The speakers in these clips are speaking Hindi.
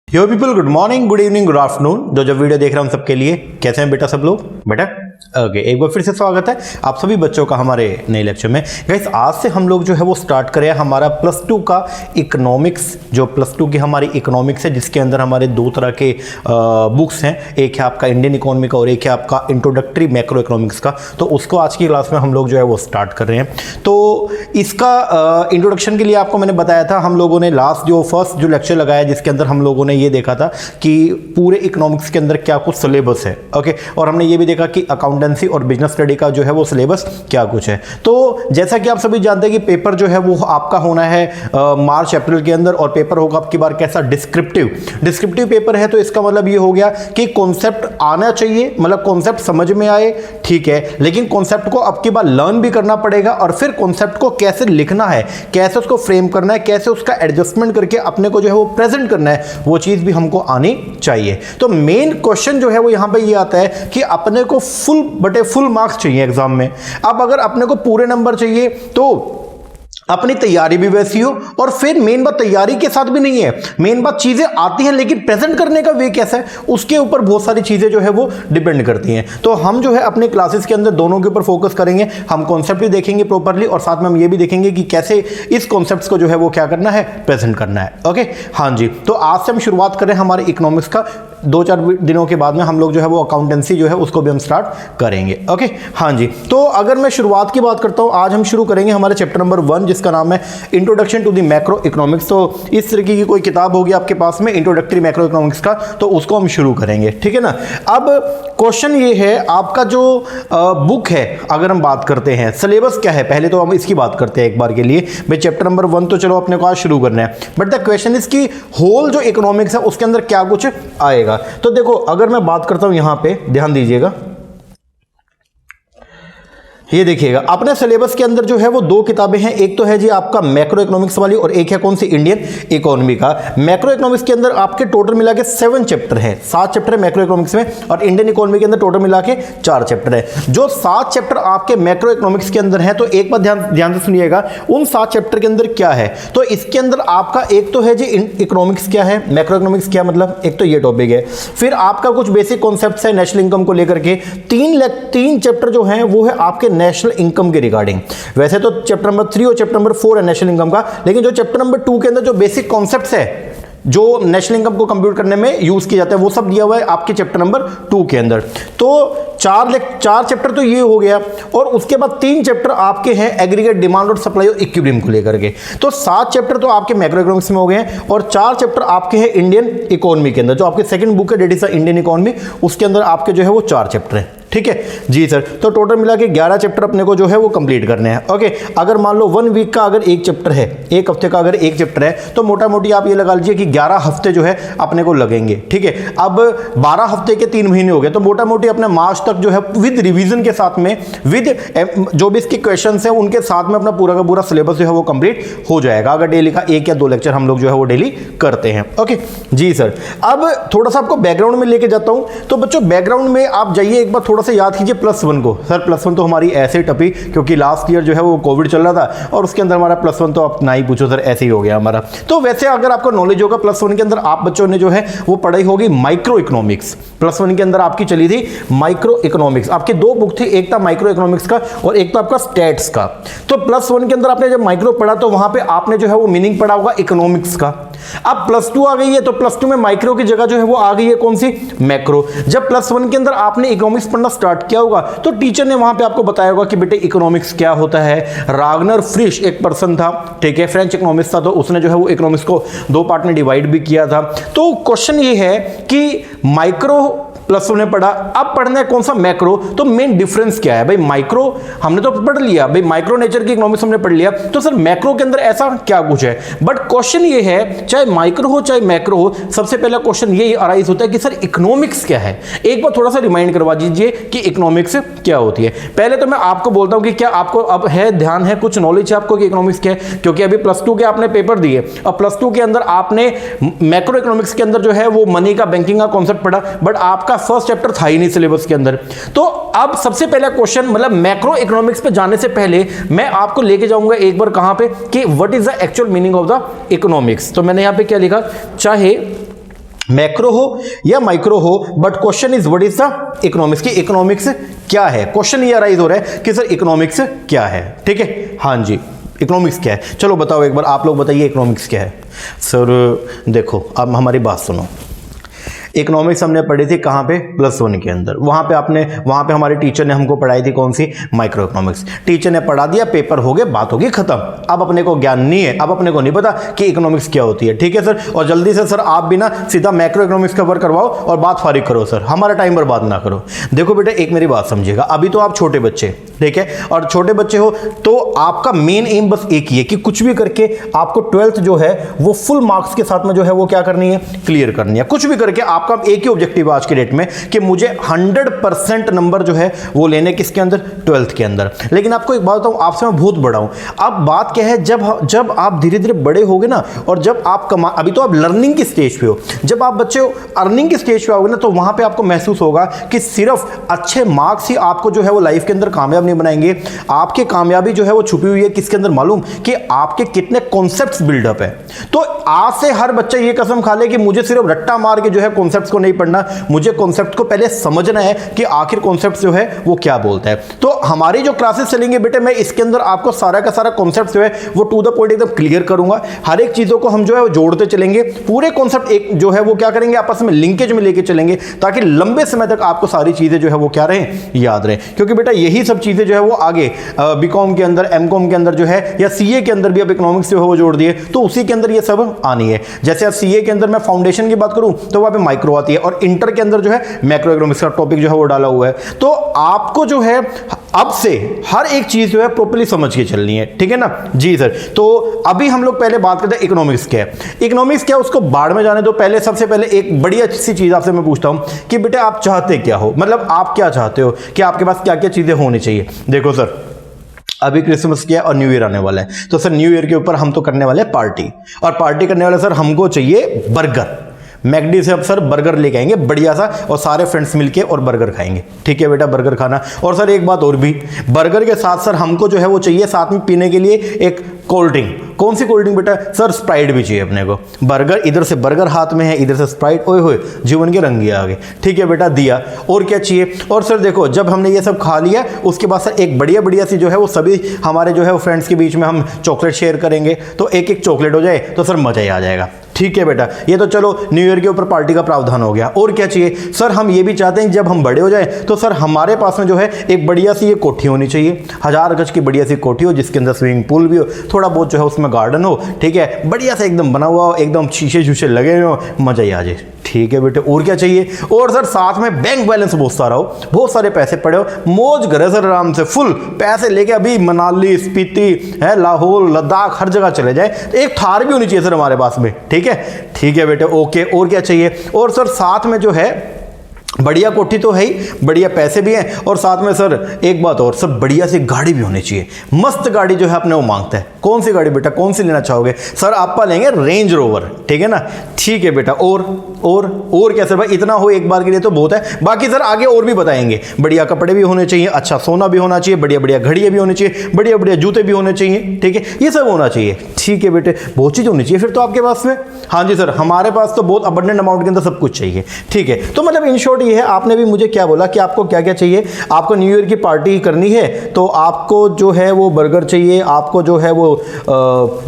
यो people, good morning, good evening, good afternoon. जो वीडियो देख रहे हैं उन सबके लिए कैसे हैं बेटा सब लोग? बेटा ओके, एक बार फिर से स्वागत है आप सभी बच्चों का हमारे नए लेक्चर में। गाइस आज से हम लोग जो है वो स्टार्ट करें हमारा प्लस टू का इकोनॉमिक्स। जो प्लस टू की हमारी इकोनॉमिक्स है जिसके अंदर हमारे दो तरह के बुक्स हैं, एक है आपका इंडियन इकोनॉमी का और एक है आपका इंट्रोडक्टरी मैक्रो इकोनॉमिक्स का। तो उसको आज की क्लास में हम लोग जो है वो स्टार्ट कर रहे हैं। तो इसका इंट्रोडक्शन के लिए आपको मैंने बताया था, हम लोगों ने लास्ट जो फर्स्ट जो लेक्चर लगाया जिसके अंदर हम लोगों ने ये देखा था कि पूरे इकोनॉमिक्स के अंदर क्या कुछ सिलेबस है। ओके, और हमने ये भी देखा कि अकाउंटेंसी और बिजनेस स्टडी का जो है वो सिलेबस क्या कुछ है। तो जैसा कि आप सभी जानते हैं कि पेपर जो है वो आपका होना है मार्च अप्रैल के अंदर, और पेपर होगा आपकी बार कैसा, डिस्क्रिप्टिव पेपर है। तो इसका मतलब ये हो गया कि कॉन्सेप्ट आना चाहिए, मतलब कॉन्सेप्ट समझ में आए, ठीक है, लेकिन कॉन्सेप्ट को अब की बार लर्न भी करना पड़ेगा और फिर कॉन्सेप्ट को कैसे लिखना है, कैसे उसको फ्रेम करना है, कैसे उसका एडजस्टमेंट करके अपने को जो है वो प्रेजेंट करना है, वो चीज भी हमको आनी चाहिए। तो मेन क्वेश्चन जो है वो यहां पे ये आता है कि अपने को फुल मार्क्स चाहिए एग्जाम में। अब अगर अपने को पूरे नंबर चाहिए तो अपनी तैयारी भी वैसी हो, और फिर मेन बात तैयारी के साथ भी नहीं है, मेन बात चीजें आती हैं लेकिन प्रेजेंट करने का वे कैसा है उसके ऊपर बहुत सारी चीजें जो है वो डिपेंड करती हैं। तो हम जो है अपने क्लासेस के अंदर दोनों के ऊपर फोकस करेंगे। हम कॉन्सेप्ट भी देखेंगे प्रॉपरली और साथ में हम ये भी देखेंगे कि कैसे इस कॉन्सेप्ट्स को जो है वो क्या करना है, प्रेजेंट करना है। ओके, हाँ जी। तो आज से हम शुरुआत करें हमारे इकोनॉमिक्स का, 2-4 दिनों के बाद में हम लोग जो है वो अकाउंटेंसी जो है उसको भी हम स्टार्ट करेंगे। ओके, हाँ जी। तो अगर मैं शुरुआत की बात करता हूं, आज हम शुरू करेंगे हमारे चैप्टर नंबर 1 जिसका नाम है introduction to the macroeconomics. तो इस तरीके की कोई किताब होगी आपके पास में इंट्रोडक्टरी मैक्रो इकोनॉमिक्स का, तो उसको हम शुरू करेंगे, ठीक है ना। अब क्वेश्चन ये है, आपका जो बुक है अगर हम बात करते हैं सिलेबस क्या है, पहले तो हम इसकी बात करते हैं एक बार के लिए। भाई चैप्टर नंबर 1 तो चलो अपने को आज शुरू करना है, बट द क्वेश्चन इज की होल जो इकोनॉमिक्स है उसके अंदर क्या कुछ आएगा। तो देखो अगर मैं बात करता हूं यहां पे ध्यान दीजिएगा, ये देखिएगा अपने सिलेबस के अंदर जो है वो 2 किताबें हैं। एक तो है जी आपका मैक्रो इकोनॉमिक्स वाली और एक है कौन सी, इंडियन इकोनॉमी का। मैक्रो इकोनॉमिक्स के अंदर आपके टोटल मिला के 7 चैप्टर हैं, 7 चैप्टर है मैक्रो इकोनॉमिक्स में, और इंडियन इकोनॉमी के अंदर टोटल मिला के 4 चैप्टर है। जो 7 चैप्टर आपके मैक्रो इकोनॉमिक्स के अंदर है, तो एक बात ध्यान से सुनिएगा, उन 7 चैप्टर के अंदर क्या है। तो इसके अंदर आपका एक तो है जी इकोनॉमिक्स क्या है, मैक्रो इकोनॉमिक्स क्या मतलब, एक तो ये टॉपिक है। फिर आपका कुछ बेसिक कॉन्सेप्ट्स है नेशनल इनकम को लेकर के। 3 चैप्टर जो है वो है आपके नेशनल इनकम के रिगार्डिंग। वैसे तो चैप्टर नंबर 3 और चैप्टर नंबर 4 है नेशनल इनकम का, लेकिन जो चैप्टर नंबर 2 के अंदर जो बेसिक कॉन्सेप्ट्स है जो नेशनल इनकम को कंप्यूट करने में यूज किया जाता है वो सब दिया हुआ है आपके चैप्टर नंबर 2 के अंदर। तो 4 चैप्टर तो ये हो गया, और उसके बाद 3 चैप्टर आपके हैं एग्रीगेट डिमांड और सप्लाई और इक्विलिब्रियम को लेकर के। तो 7 चैप्टर तो आपके मैक्रो इकोनॉमिक्स में हो गए हैं, और 4 चैप्टर आपके हैं इंडियन इकोनॉमी के अंदर। जो आपके सेकंड बुक है डेट इज इंडियन इकोनॉमी, उसके अंदर आपके जो है वो 4 चैप्टर हैं, ठीक है जी सर। तो टोटल मिला के 11 चैप्टर अपने को जो है वो कंप्लीट करने हैं। ओके, अगर मान लो 1 वीक का अगर एक चैप्टर है, एक हफ्ते का अगर एक चैप्टर है, तो मोटा मोटी आप ये लगा लीजिए कि 11 हफ्ते जो है अपने को लगेंगे, ठीक है। अब 12 हफ्ते के 3 महीने हो गए, तो मोटा मोटी अपने मार्च तक जो है विद रिवीजन के साथ में, विद जो भी इसके क्वेश्चंस हैं उनके साथ में अपना पूरा का पूरा सिलेबस जो है वो कंप्लीट हो जाएगा, अगर डेली का 1 या 2 लेक्चर हम लोग जो है वो डेली करते हैं। ओके जी सर। अब थोड़ा सा आपको बैकग्राउंड में लेके जाता हूं। तो बच्चों बैकग्राउंड में आप जाइए, एक बार थोड़ा सा याद कीजिए +1 को। सर +1 तो हमारी ऐसे टपी, क्योंकि लास्ट ईयर जो है वो कोविड चल रहा था और उसके अंदर हमारा +1 तो आप ना ही पूछो सर, ऐसे ही हो गया हमारा। तो वैसे अगर आपको नॉलेज होगा +1 के अंदर आप बच्चों ने जो है वो पढ़ाई होगी माइक्रो इकोनॉमिक्स। +1 के अंदर आपकी चली थी माइक्रो इकोनॉमिक्स। आपके 2 बुक थे, एक था माइक्रो इकोनॉमिक्स का और एक था आपका स्टैट्स का। तो +1 के अंदर आपने जब माइक्रो पढ़ा तो वहां पे आपने जो है वो मीनिंग पढ़ा होगा इकोनॉमिक्स का। अब +2 आ गई है, तो +2 में माइक्रो की जगह जो है वो आ गई है कौन सी, मैक्रो। जब +1 के अंदर आपने इकोनॉमिक्स पढ़ना स्टार्ट किया होगा तो टीचर ने वहां पे आपको बताया होगा कि बेटे इकोनॉमिक्स क्या होता है। रागनर फ्रिश एक पर्सन था, ठीक है, फ्रेंच इकोनॉमिस्ट था, तो उसने जो है वो इकोनॉमिक्स को 2 पार्ट में डिवाइड भी किया था। तो क्वेश्चन ये है कि माइक्रो +1 ने पढ़ा, अब पढ़ना है कौन सा, मैक्रो। तो मेन डिफरेंस क्या है भाई, माइक्रो हमने तो पढ़ लिया भाई, माइक्रो नेचर की इकोनॉमिक्स हमने पढ़ लिया, तो सर मैक्रो के अंदर ऐसा क्या कुछ है। बट क्वेश्चन ये है, चाहे माइक्रो हो चाहे मैक्रो हो, सबसे पहला क्वेश्चन ये अराइज होता है कि सर इकोनॉमिक्स क्या है। एक बार थोड़ा सा रिमाइंड करवा दीजिए कि इकोनॉमिक्स क्या होती है। पहले तो मैं आपको बोलता हूं कि क्या आपको अब है ध्यान है, कुछ नॉलेज है आपको कि इकोनॉमिक्स क्या है, क्योंकि अभी +2 के आपने पेपर दिए और +2 के अंदर आपने मैक्रो इकोनॉमिक्स के अंदर जो है वो मनी का, बैंकिंग का कॉन्सेप्ट पढ़ा, बट आपका फर्स्ट चैप्टर था ही नहीं सिलेबस के अंदर। तो अब सबसे पहला क्वेश्चन, मतलब मैक्रो इकोनॉमिक्स पे जाने से पहले मैं आपको लेके जाऊंगा एक बार कहां पे कि what is the actual meaning of the economics. तो मैंने यहां पे क्या लिखा, चाहे मैक्रो हो या माइक्रो हो, but question is what is the economics की इकोनॉमिक्स क्या है। क्वेश्चन ये अराइज हो रहा है कि सर इकोनॉमिक्स क्या है। ठीक है, हाँ जी, इकोनॉमिक्स क्या है, चलो बताओ एक बार, आप लोग बताइए इकोनॉमिक्स क्या है। सर देखो, अब हमारी बात सुनो, इकोनॉमिक्स हमने पढ़ी थी कहाँ पे, +1 के अंदर। वहाँ पे हमारे टीचर ने हमको पढ़ाई थी कौन सी, माइक्रो इकोनॉमिक्स। टीचर ने पढ़ा दिया, पेपर हो गए, बात होगी खत्म। अब अपने को ज्ञान नहीं है, अब अपने को नहीं पता कि इकोनॉमिक्स क्या होती है। ठीक है सर, और जल्दी से सर आप भी ना सीधा मैक्रो इकोनॉमिक्स कवर करवाओ और बात फारिग करो सर, हमारा टाइम बर्बाद ना करो। देखो बेटा, एक मेरी बात समझिएगा, अभी तो आप छोटे बच्चे, ठीक है, और छोटे बच्चे हो तो आपका मेन एम बस एक ही है कि कुछ भी करके आपको 12th जो है वो फुल मार्क्स के साथ में जो है वो क्या करनी है, क्लियर करनी है। कुछ भी करके आपका एक ही ऑब्जेक्टिव आज की डेट में कि मुझे 100% नंबर जो है वो लेने किसके अंदर, 12th के अंदर। लेकिन आपको एक बात बताऊं, आपसे मैं बहुत बड़ा हूं। अब बात क्या है, जब आप धीरे धीरे बड़े होगे ना, और जब आप अभी तो आप लर्निंग की स्टेज पे हो, जब आप बच्चे अर्निंग की स्टेज पे आओगे ना, तो वहां पे आपको महसूस होगा कि सिर्फ अच्छे मार्क्स ही आपको जो है वो लाइफ के अंदर कामयाब नहीं बनाएंगे। आपकी कामयाबी जो है वो छुपी हुई है किसके अंदर मालूम, कि आपके कितने कॉन्सेप्ट्स बिल्डअप है। तो आज से हर बच्चा ये कसम खा ले कि मुझे सिर्फ रट्टा मार के जो है कॉन्सेप्ट्स को नहीं पढ़ना, मुझे कॉन्सेप्ट को पहले समझना है कि आखिर कॉन्सेप्ट जो है वो क्या बोलता है। तो हमारी जो क्लासेस चलेंगे बेटे, मैं इसके अंदर आपको सारा का सारा कॉन्सेप्ट जो है वो टू द पॉइंट एकदम क्लियर करूंगा। हर एक चीजों को हम जो है वो जोड़ते चलेंगे, पूरे कॉन्सेप्ट एक जो है वो क्या करेंगे, आपस में लिंकेज में लेके चलेंगे, ताकि लंबे समय तक आपको सारी चीजें जो है वो क्या रहे, याद रहे। क्योंकि बेटा यही सब चीजें जो है वो आगे बीकॉम के अंदर, एमकॉम के अंदर जो है, या सीए के अंदर भी अब इकोनॉमिक्स जो है वो जोड़ दिए, तो उसी के अंदर ये सब आनी है। जैसे अब सीए के अंदर मैं फाउंडेशन की बात करूं तो वहां पे माइक्रो आती है, और इंटर के अंदर जो है मैक्रो इकोनॉमिक्स का टॉपिक जो है वो डाला हुआ है। तो आपको जो है अब से हर एक चीज जो है प्रॉपर्ली समझ के चलनी है, ठीक है ना जी सर। तो अभी हम लोग पहले बात करते हैं इकोनॉमिक्स क्या है। इकोनॉमिक्स क्या है उसको बाढ़ में जाने दो। पहले सबसे पहले एक बड़ी अच्छी चीज आपसे मैं पूछता हूं कि बेटा आप चाहते क्या हो, मतलब आप क्या चाहते हो, कि आपके पास क्या क्या चीजें होनी चाहिए। देखो सर, अभी क्रिसमस किया और न्यू ईयर आने वाला है, तो सर न्यू ईयर के ऊपर हम तो करने वाले हैं पार्टी, और पार्टी करने वाले सर हमको चाहिए बर्गर। मैकडी से अब सर बर्गर लेके आएंगे बढ़िया सा, और सारे फ्रेंड्स मिलके और बर्गर खाएंगे। ठीक है बेटा, बर्गर खाना। और सर एक बात और भी, बर्गर के साथ सर हमको जो है वो चाहिए साथ में पीने के लिए एक कोल्ड ड्रिंक। कौन सी कोल्ड ड्रिंक बेटा, सर स्प्राइट भी चाहिए अपने को। बर्गर इधर से बर्गर हाथ में है, इधर से स्प्राइट, ओए होए जीवन के रंग आ गए। ठीक है बेटा, दिया। और क्या चाहिए। और सर देखो, जब हमने ये सब खा लिया उसके बाद सर एक बढ़िया बढ़िया सी जो है वो सभी हमारे जो है वो फ्रेंड्स के बीच में हम चॉकलेट शेयर करेंगे, तो एक एक चॉकलेट हो जाए तो सर मजा ही आ जाएगा। ठीक है बेटा, ये तो चलो न्यू ईयर के ऊपर पार्टी का प्रावधान हो गया। और क्या चाहिए सर, हम ये भी चाहते हैं जब हम बड़े हो जाए तो सर हमारे पास में जो है एक बढ़िया सी ये कोठी होनी चाहिए, 1000 गज की बढ़िया सी कोठी हो, जिसके अंदर स्विमिंग पूल भी हो, थोड़ा बहुत जो है उसमें गार्डन हो, ठीक है, बढ़िया से एकदम बना हुआ हो, एकदम शीशे शूशे लगे हुए हो, मजा ही आ जाए। ठीक है बेटे, और क्या चाहिए। और सर साथ में बैंक बैलेंस बहुत सारा हो, बहुत सारे पैसे पड़े हो, मौज करे सर आराम से, फुल पैसे लेके अभी मनाली, स्पीति है, लाहौर, लद्दाख, हर जगह चले जाए। तो एक थार भी होनी चाहिए सर हमारे पास में। ठीक है बेटे, ओके। और क्या चाहिए। और सर साथ में जो है बढ़िया कोठी तो है ही, बढ़िया पैसे भी हैं, और साथ में सर एक बात और, सब बढ़िया सी गाड़ी भी होनी चाहिए। मस्त गाड़ी जो है अपने वो मांगता है। कौन सी गाड़ी बेटा, कौन सी लेना चाहोगे। सर आप लेंगे रेंज रोवर, ठीक है ना। ठीक है बेटा, और क्या सर, भाई इतना हो एक बार के लिए तो बहुत है, बाकी सर आगे और भी बताएंगे। बढ़िया कपड़े भी होने चाहिए, अच्छा सोना भी होना चाहिए, बढ़िया बढ़िया घड़ियाँ भी होनी चाहिए, बढ़िया बढ़िया जूते भी होने चाहिए। ठीक है, ये सब होना चाहिए। ठीक है बेटे, बहुत चीज़ होनी चाहिए फिर तो आपके पास में। हाँ जी सर, हमारे पास तो बहुत अबंडेंट अमाउंट के अंदर सब कुछ चाहिए। ठीक है, तो मतलब इन शॉर्ट ये है, आपने भी मुझे क्या बोला कि आपको क्या क्या चाहिए। आपको न्यू ईयर की पार्टी करनी है तो आपको जो है वो बर्गर चाहिए, आपको जो है वो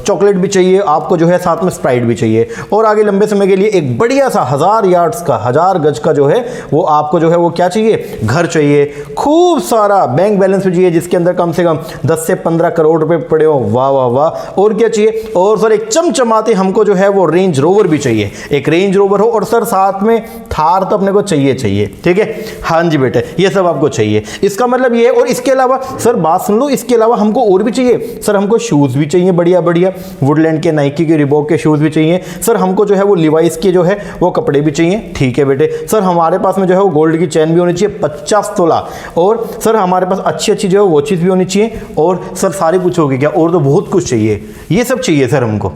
चॉकलेट भी चाहिए, आपको जो है साथ में स्प्राइट भी चाहिए, और आगे लंबे समय के लिए एक बढ़िया सा 1000 यार्ड्स का, 1000 गज का जो है वो आपको जो है वो क्या चाहिए, घर चाहिए। खूब सारा बैंक बैलेंस भी चाहिए, जिसके अंदर कम से कम 10 से 15 करोड़ रुपए पड़े हो। वाह वाह वाह। और क्या चाहिए। और सर एक चमचमाते हमको जो है वो रेंज रोवर भी चाहिए, एक रेंज रोवर हो, और सर साथ में थार तो अपने को चाहिए। ठीक है, हाँ जी बेटे, ये सब आपको चाहिए। इसका मतलब ये है। और इसके अलावा सर बात सुन लो, इसके अलावा हमको और भी चाहिए। सर हमको शूज भी चाहिए, बढ़िया बढ़िया वुडलैंड के, नाइकी के, रिबॉक के शूज भी चाहिए। सर हमको जो है वो लिवाइस के जो है वो कपड़े भी चाहिए। ठीक है बेटे, सर हमारे पास में जो है वो गोल्ड की चैन भी होनी चाहिए 50 तोला, और सर हमारे पास अच्छी अच्छी जो है वॉचेस भी होनी चाहिए। और सर सारी पूछोगे क्या, और तो बहुत कुछ चाहिए, ये सब चाहिए सर हमको।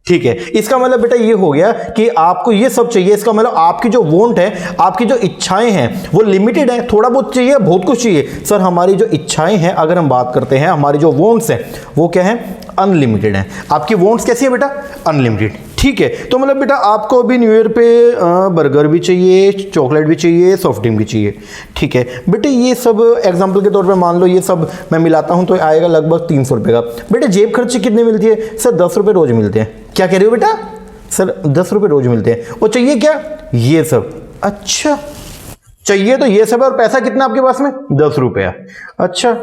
ठीक है, इसका मतलब बेटा ये हो गया कि आपको ये सब चाहिए। इसका मतलब आपकी जो वांट है, आपकी जो इच्छाएं हैं वो लिमिटेड है, थोड़ा बहुत चाहिए, बहुत कुछ चाहिए। सर हमारी जो इच्छाएं हैं, अगर हम बात करते हैं, हमारी जो वांट्स हैं वो क्या है, अनलिमिटेड है। आपकी वांट्स कैसी है बेटा, अनलिमिटेड। ठीक है। तो मतलब बेटा आपको अभी न्यू ईयर पे बर्गर भी चाहिए, चॉकलेट भी चाहिए, सॉफ्ट ड्रिंक भी चाहिए, ठीक है बेटे। ये सब एग्जांपल के तौर पे मान लो ये सब मैं मिलाता हूँ तो आएगा लगभग 300 रुपये का। बेटे जेब खर्ची कितने मिलती है? सर 10 रुपये रोज मिलते हैं। क्या कह रहे हो बेटा? सर 10 रुपये रोज मिलते हैं। और चाहिए क्या? ये सब। अच्छा चाहिए तो ये सब है। और पैसा कितना आपके पास में? 10 रुपया। अच्छा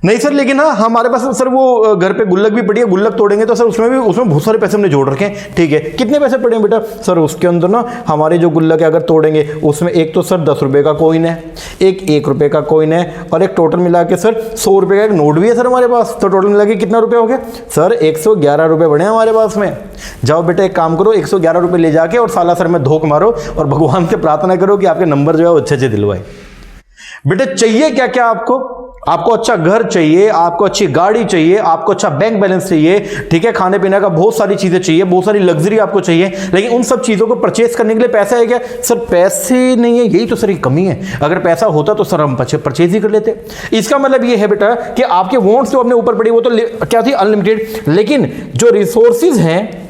नहीं सर, लेकिन हाँ हमारे पास सर वो घर पे गुल्लक भी पड़ी है, गुल्लक तोड़ेंगे तो सर उसमें बहुत सारे पैसे हमने जोड़ रखे हैं, ठीक है। कितने पैसे पड़े हैं बेटा? सर उसके अंदर ना हमारे जो गुल्लक है अगर तोड़ेंगे उसमें एक तो सर 10 रुपये का कॉइन है, एक 1 रुपये का कॉइन है, और एक टोटल मिला के सर 100 रुपये का एक नोट भी है सर हमारे पास। तो टोटल मिला के कितना रुपये हो गया? सर 111 रुपये बने हमारे पास में। जाओ बेटा एक काम करो, 111 रुपये ले जाके और साला सर में धोख मारो और भगवान से प्रार्थना करो कि आपके नंबर जो है वो अच्छे अच्छे दिलवाए। बेटे चाहिए क्या क्या आपको? आपको अच्छा घर चाहिए, आपको अच्छी गाड़ी चाहिए, आपको अच्छा बैंक बैलेंस चाहिए, ठीक है। खाने पीने का बहुत सारी चीजें चाहिए, बहुत सारी लग्जरी आपको चाहिए, लेकिन उन सब चीजों को परचेज करने के लिए पैसा है क्या? सर पैसे नहीं है, यही तो सर एक कमी है। अगर पैसा होता तो सर हम परचेज ही कर लेते। इसका मतलब ये है बेटा कि आपके वॉन्ट्स जो अपने ऊपर पड़ी वो तो क्या थी? अनलिमिटेड, लेकिन जो रिसोर्सिस हैं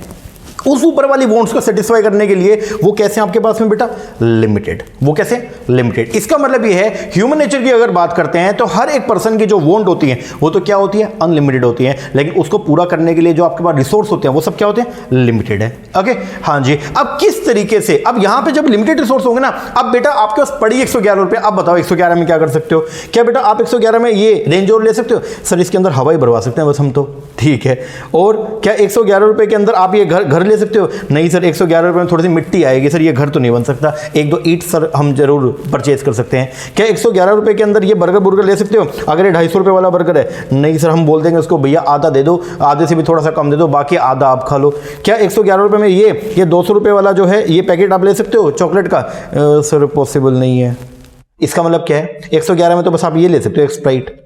उस ऊपर वाली वॉन्ट्स को सेटिस्फाई करने के लिए वो कैसे आपके पास में बेटा? लिमिटेड। वो कैसे? लिमिटेड। इसका मतलब ये है ह्यूमन नेचर की अगर बात करते हैं तो हर एक पर्सन की जो वॉन्ट होती है वो तो क्या होती है? अनलिमिटेड होती है, लेकिन उसको पूरा करने के लिए जो आपके पास रिसोर्स होते हैं वो सब क्या होते हैं? लिमिटेड है। ओके हाँ जी। अब किस तरीके से, अब यहां पे जब लिमिटेड रिसोर्स होंगे ना, अब बेटा आपके पास पड़ी 111 रुपए, अब बताओ 111 में क्या कर सकते हो? क्या बेटा आप 111 में ये रेंज रोवर ले सकते हो? सर इसके अंदर हवा ही भरवा सकते हैं बस हम तो, ठीक है। और क्या 111 रुपए के अंदर आप ये घर ले सकते हो? नहीं सर 111 रुपए में थोड़ी सी मिट्टी आएगी सर, ये घर तो नहीं बन सकता। 1-2 ईंट सर हम जरूर परचेज कर सकते हैं। क्या 111 रुपए के अंदर ये बर्गर ले सकते हो? अगर ये 250 रुपए वाला बर्गर है, नहीं सर हम बोल देंगे उसको भैया आधा दे दो, आधे से भी थोड़ा सा कम दे दो, बाकी आधा आप खा लो। क्या 111 रुपए में ये 200 रुपए वाला जो है ये पैकेट आप ले सकते हो चॉकलेट का? सर पॉसिबल नहीं है। इसका मतलब क्या है? 111 में तो बस आप ये ले सकते हो, एक स्प्राइट।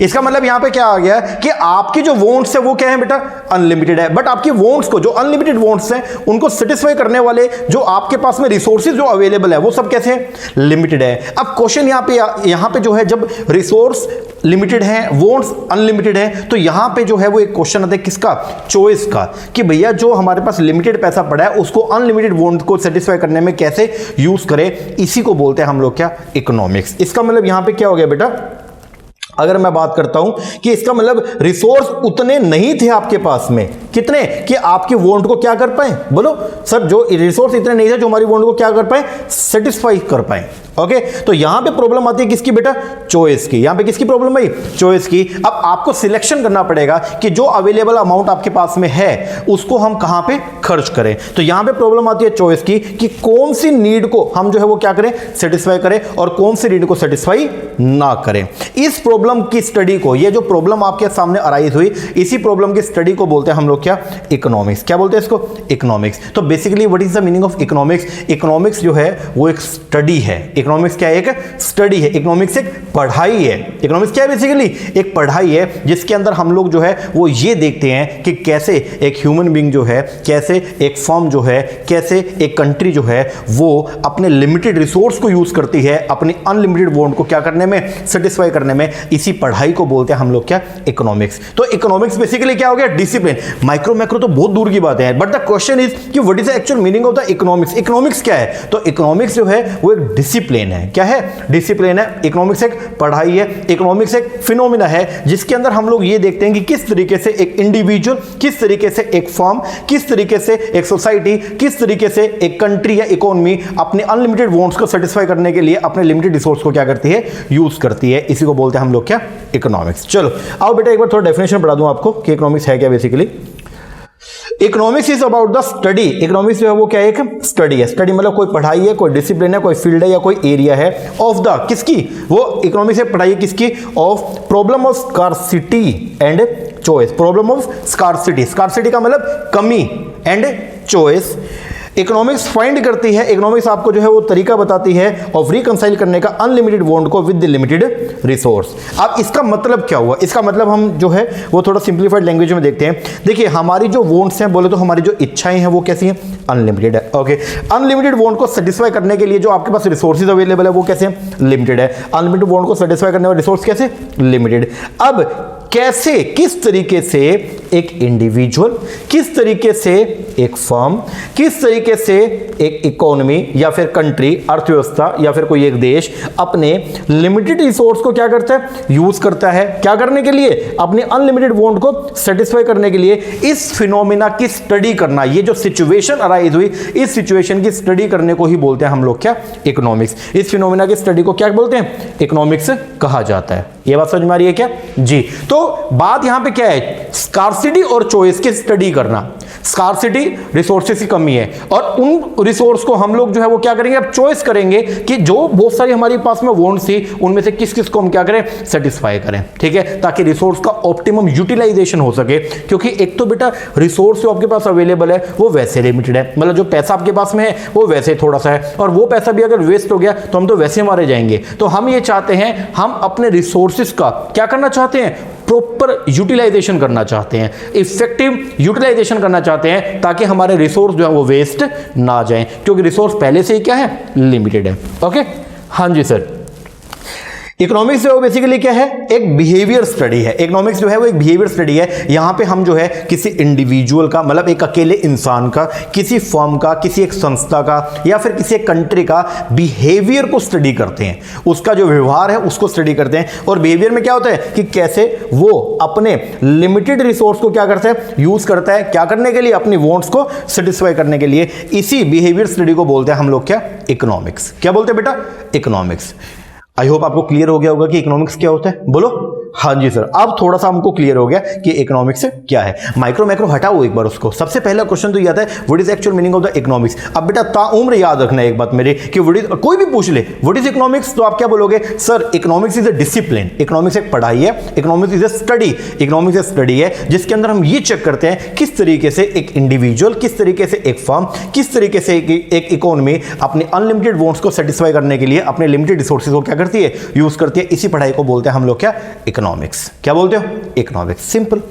इसका मतलब यहां पे क्या आ गया कि आपकी जो वॉन्ट्स है वो क्या है बेटा? अनलिमिटेड है। बट आपकी वॉन्ट्स को, जो अनलिमिटेड वॉन्ट्स हैं उनको सेटिस्फाई करने वाले जो आपके पास में रिसोर्सेज जो अवेलेबल है वो सब कैसे है? लिमिटेड है। अब क्वेश्चन यहां पे जो है जब रिसोर्स लिमिटेड है, वॉन्ट्स अनलिमिटेड है, तो यहां पे जो है वो एक क्वेश्चन आता है किसका? चॉइस का, कि भैया जो हमारे पास लिमिटेड पैसा पड़ा है उसको अनलिमिटेड वॉन्ट को सेटिस्फाई करने में कैसे यूज करें। इसी को बोलते हैं हम लोग क्या? इकोनॉमिक्स। इसका मतलब यहां पे क्या हो गया बेटा? अगर मैं बात करता हूं कि इसका मतलब रिसोर्स उतने नहीं थे आपके पास में, कितने कि आपकी वॉन्ट को क्या कर पाए? बोलो सर, जो रिसोर्स इतने नहीं थे जो हमारी वॉन्ट को क्या कर पाए? सेटिस्फाई कर पाए। ओके तो यहां पे प्रॉब्लम आती है किसकी बेटा? चॉइस की। यहां पे किसकी प्रॉब्लम भाई? चॉइस की। अब आपको सिलेक्शन करना पड़ेगा कि जो अवेलेबल अमाउंट आपके पास में है उसको हम कहां पे खर्च करें। तो यहां पे प्रॉब्लम आती है चॉइस की कि कौन सी नीड को हम जो है वो क्या करें? सेटिस्फाई करें, और कौन सी नीड को सेटिस्फाई ना करें। इस प्रॉब्लम की स्टडी को, ये जो प्रॉब्लम आपके सामने अराइज हुई, इसी प्रॉब्लम की स्टडी को बोलते हैं हम लोग क्या? इकोनॉमिक्स। क्या बोलते हैं इसको? इकोनॉमिक्स। तो basically what is the meaning of economics? Economics जो है वो एक स्टडी है। इकोनॉमिक्स क्या है? एक स्टडी है। इकोनॉमिक्स एक पढ़ाई है। इकोनॉमिक्स क्या है? बेसिकली एक पढ़ाई है जिसके अंदर हम लोग जो है वो ये देखते हैं कि कैसे एक ह्यूमन बीइंग जो है, कैसे एक फर्म जो है, कैसे एक कंट्री जो है वो अपने लिमिटेड रिसोर्स को यूज करती है अपनी अनलिमिटेड वॉन्ट को क्या करने में? सेटिस्फाई करने में। इसी पढ़ाई को बोलते हैं हम लोग क्या? इकोनॉमिक्स। तो इकोनॉमिक्स बेसिकली क्या हो गया? डिसिप्लिन। माइक्रो मैक्रो तो बहुत दूर की बात है, बट द क्वेश्चन इज कि what is the actual meaning of the economics? Economics क्या है? तो इकोनॉमिक्स जो है वो एक डिसिप्लिन है। क्या है? डिसिप्लिन है। इकोनॉमिक्स एक पढ़ाई है। इकोनॉमिक्स एक फिनोमिना है जिसके अंदर हम लोग ये देखते हैं कि किस तरीके से एक इंडिविजुअल, किस तरीके से एक फर्म, किस तरीके से एक सोसाइटी, किस तरीके से एक कंट्री या इकोनॉमी अपने अनलिमिटेड वॉन्ट्स को सेटिस्फाई करने के लिए अपने लिमिटेड रिसोर्स को क्या करती है? यूज करती है। इसी को बोलते हैं हम लोग क्या? इकोनॉमिक्स। चलो आओ बेटा एक बार थोड़ा डेफिनेशन पढ़ा दूं आपको कि इकोनॉमिक्स है क्या। Basically economics is about the study. Economics जो है वो क्या है? एक स्टडी है। स्टडी मतलब कोई पढ़ाई है, कोई डिसिप्लिन है, कोई फील्ड है या कोई एरिया है ऑफ द, किसकी? वो इकोनॉमिक्स से पढ़ाई है किसकी? Of problem of scarcity and choice. Problem of scarcity, scarcity का मतलब कमी, एंड चॉइस। इकोनॉमिक्स फाइंड करती है, इकोनॉमिक्स आपको जो है वो तरीका बताती है ऑफ रिकंसाइल करने का अनलिमिटेड वॉन्ट को विद द लिमिटेड रिसोर्स। अब इसका मतलब क्या हुआ? इसका मतलब हम जो है वो थोड़ा सिंप्लीफाइड लैंग्वेज में देखते हैं। देखिए हमारी जो वॉन्ट्स हैं, बोले तो हमारी जो इच्छाएं हैं वो कैसी हैं? अनलिमिटेड है। ओके अनलिमिटेड वॉन्ट को सेटिस्फाई करने के लिए जो आपके पास रिसोर्सेज अवेलेबल है वो कैसे? लिमिटेड है। अनलिमिटेड वॉन्ट को सेटिस्फाई करने वाले रिसोर्स कैसे? लिमिटेड। अब कैसे, किस तरीके से एक इंडिविजुअल, किस तरीके से एक फर्म, किस तरीके से एक इकोनॉमी या फिर कंट्री, अर्थव्यवस्था या फिर कोई एक देश अपने लिमिटेड रिसोर्स को क्या करता है, यूज करता है, क्या करने के लिए, अपने अनलिमिटेड वांट को सेटिस्फाई करने के लिए। इस फिनोमिना की स्टडी करना, ये जो सिचुएशन अराइज हुई, इस सिचुएशन की स्टडी करने को ही बोलते हैं हम लोग क्या, इकोनॉमिक्स। इस फिनोमिना की स्टडी को क्या बोलते हैं, इकोनॉमिक्स कहा जाता है। ये बात समझ में आ रही है क्या जी? तो बात यहां पे क्या है, स्कार्सिटी और चॉइस की स्टडी करना। स्कार्सिटी, रिसोर्सेज की कमी है, और उन रिसोर्स को हम लोग जो है वो क्या करेंगे, अब चॉइस करेंगे कि जो बहुत सारी हमारे पास में वांट्स थी उनमें से किस किस को हम क्या करें, सेटिस्फाई करें, ठीक है, ताकि रिसोर्स का ऑप्टिमम यूटिलाइजेशन हो सके। क्योंकि एक तो बेटा रिसोर्स जो आपके पास अवेलेबल है वो वैसे लिमिटेड है, मतलब जो पैसा आपके पास में है वो वैसे थोड़ा सा है, और वो पैसा भी अगर वेस्ट हो गया तो हम तो वैसे मारे जाएंगे। तो हम ये चाहते हैं, हम अपने रिसोर्सेज का क्या करना चाहते हैं, प्रॉपर यूटिलाइजेशन करना चाहते हैं, इफेक्टिव यूटिलाइजेशन करना चाहते हैं, ताकि हमारे रिसोर्स जो है वो वेस्ट ना जाएं, क्योंकि रिसोर्स पहले से ही क्या है, लिमिटेड है। ओके, हाँ जी सर। इकोनॉमिक्स जो है बेसिकली क्या है, एक बिहेवियर स्टडी है। इकोनॉमिक्स जो है वो एक बिहेवियर स्टडी है। यहां पे हम जो है किसी इंडिविजुअल का, मतलब एक अकेले इंसान का, किसी फर्म का, किसी एक संस्था का या फिर किसी एक कंट्री का बिहेवियर को स्टडी करते हैं, उसका जो व्यवहार है उसको स्टडी करते हैं। और बिहेवियर में क्या होता है कि कैसे वो अपने लिमिटेड रिसोर्स को क्या करता है, यूज करता है, क्या करने के लिए, अपनी वांट्स को सेटिस्फाई करने के लिए। इसी बिहेवियर स्टडी को बोलते हैं हम लोग क्या, इकोनॉमिक्स। क्या बोलते हैं बेटा, इकोनॉमिक्स। आई होप आपको क्लियर हो गया होगा कि इकोनॉमिक्स क्या होता है, बोलो। हाँ जी सर, अब थोड़ा सा हमको क्लियर हो गया कि इकोनॉमिक्स क्या है। माइक्रो मैक्रो हटाओ एक बार उसको। सबसे पहला क्वेश्चन तो ये आता है, what is actual meaning of the economics. अब बेटा ताउम्र याद रखना एक बात मेरी, कि कोई भी पूछ ले व्हाट इज इकोनॉमिक्स, तो आप क्या बोलोगे, sir economics is a discipline. Economics एक पढ़ाई है, economics is a study. Economics एक स्टडी है जिसके अंदर हम ये चेक करते हैं किस तरीके से एक इंडिविजुअल, किस तरीके से एक फर्म, किस तरीके से एक इकोनॉमी अपने अनलिमिटेड वांट्स को सेटिस्फाई करने के लिए अपने लिमिटेड रिसोर्सेज को क्या करती है, यूज करती है। इसी पढ़ाई को बोलते हैं हम लोग क्या, इकोनॉमिक्स। क्या बोलते हो, इकोनॉमिक्स। सिंपल